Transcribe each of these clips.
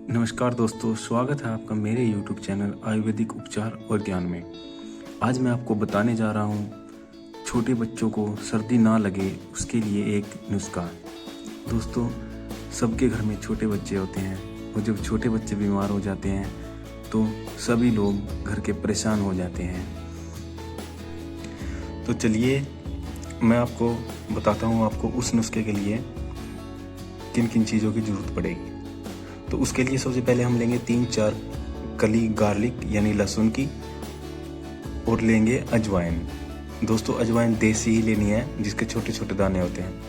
नमस्कार दोस्तों, स्वागत है आपका मेरे YouTube चैनल आयुर्वेदिक उपचार और ज्ञान में। आज मैं आपको बताने जा रहा हूँ छोटे बच्चों को सर्दी ना लगे उसके लिए एक नुस्खा। दोस्तों, सबके घर में छोटे बच्चे होते हैं और जब छोटे बच्चे बीमार हो जाते हैं तो सभी लोग घर के परेशान हो जाते हैं। तो चलिए मैं आपको बताता हूँ आपको उस नुस्खे के लिए किन किन चीज़ों की ज़रूरत पड़ेगी। तो उसके लिए सबसे पहले हम लेंगे 3-4 कली गार्लिक यानी लहसुन की और लेंगे अजवाइन। दोस्तों, अजवाइन देसी ही लेनी है जिसके छोटे छोटे दाने होते हैं।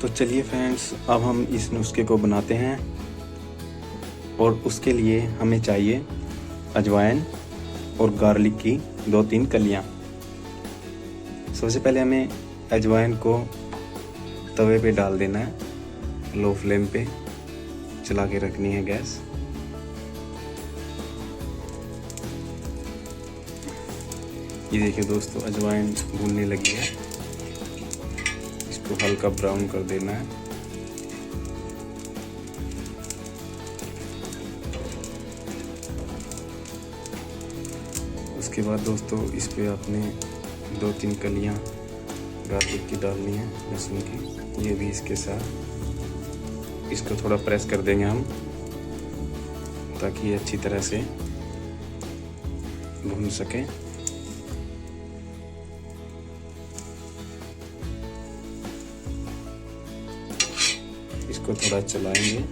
तो चलिए फ्रेंड्स, अब हम इस नुस्खे को बनाते हैं और उसके लिए हमें चाहिए अजवाइन और गार्लिक की 2-3 कलियां। सबसे पहले हमें अजवाइन को तवे पे डाल देना है, लो फ्लेम पे चला के रखनी है गैस। ये देखिए दोस्तों, अजवाइन भूनने लगी है। इसको हल्का ब्राउन कर देना है। उसके बाद दोस्तों इस पे आपने 2-3 कलियां गार्लिक की डालनी है, लहसुन की, ये भी इसके साथ। इसको थोड़ा प्रेस कर देंगे हम ताकि ये अच्छी तरह से भून सके। इसको थोड़ा चलाएंगे।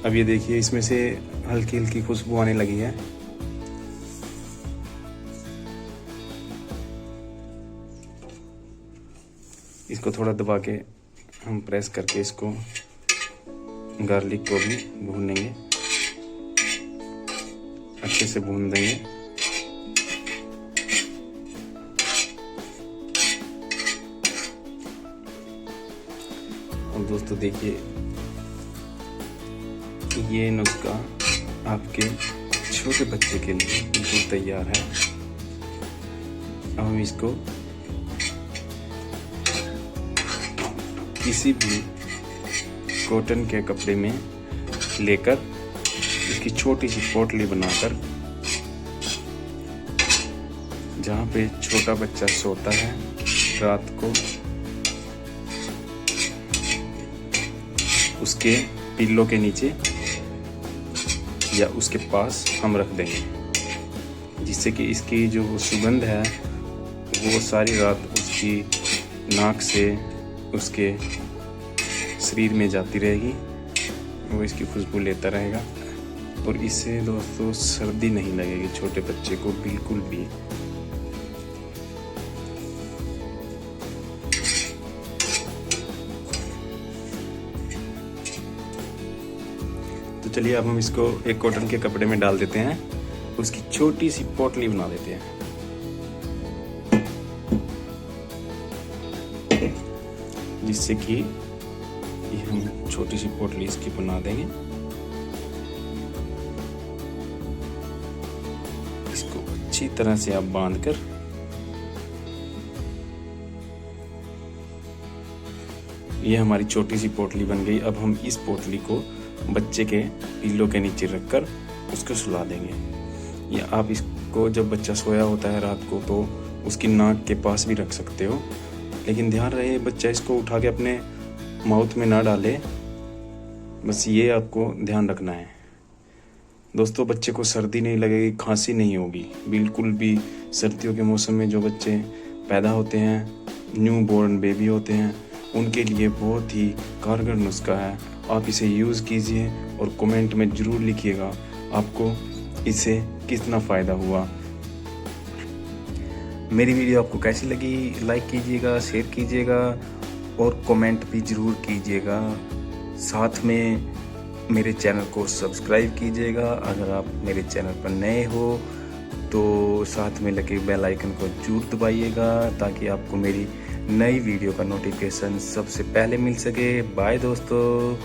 अब ये देखिए, इसमें से हल्की हल्की खुशबू आने लगी है। इसको थोड़ा दबा के हम प्रेस करके इसको गार्लिक को भी भूनेंगे, अच्छे से भून देंगे। और दोस्तों देखिए, ये नुस्खा आपके छोटे बच्चे के लिए बिल्कुल तैयार है। अब हम इसको किसी भी कॉटन के कपड़े में लेकर इसकी छोटी सी पोटली बनाकर, जहाँ पे छोटा बच्चा सोता है रात को, उसके पिल्लों के नीचे या उसके पास हम रख देंगे, जिससे कि इसकी जो सुगंध है वो सारी रात उसकी नाक से उसके शरीर में जाती रहेगी, वो इसकी खुशबू लेता रहेगा और इससे दोस्तों सर्दी नहीं लगेगी छोटे बच्चे को बिल्कुल भी। तो चलिए अब हम इसको एक कॉटन के कपड़े में डाल देते हैं, उसकी छोटी सी पोटली बना देते हैं। जिससे कि ये हम छोटी सी पोटली इसकी बना देंगे। इसको अच्छी तरह से आप बांधकर ये हमारी छोटी सी पोटली बन गई। अब हम इस पोटली को बच्चे के पिल्लों के नीचे रखकर उसको सुला देंगे। या आप इसको जब बच्चा सोया होता है रात को तो उसकी नाक के पास भी रख सकते हो, लेकिन ध्यान रहे बच्चा इसको उठा के अपने माउथ में ना डाले, बस ये आपको ध्यान रखना है। दोस्तों, बच्चे को सर्दी नहीं लगेगी, खांसी नहीं होगी बिल्कुल भी। सर्दियों के मौसम में जो बच्चे पैदा होते हैं, न्यू बॉर्न बेबी होते हैं, उनके लिए बहुत ही कारगर नुस्खा है। आप इसे यूज़ कीजिए और कमेंट में ज़रूर लिखिएगा आपको इससे कितना फ़ायदा हुआ। मेरी वीडियो आपको कैसी लगी, लाइक कीजिएगा, शेयर कीजिएगा और कमेंट भी ज़रूर कीजिएगा। साथ में मेरे चैनल को सब्सक्राइब कीजिएगा अगर आप मेरे चैनल पर नए हो, तो साथ में लगे बेल आइकन को जरूर दबाइएगा ताकि आपको मेरी नई वीडियो का नोटिफिकेशन सबसे पहले मिल सके। बाय दोस्तों।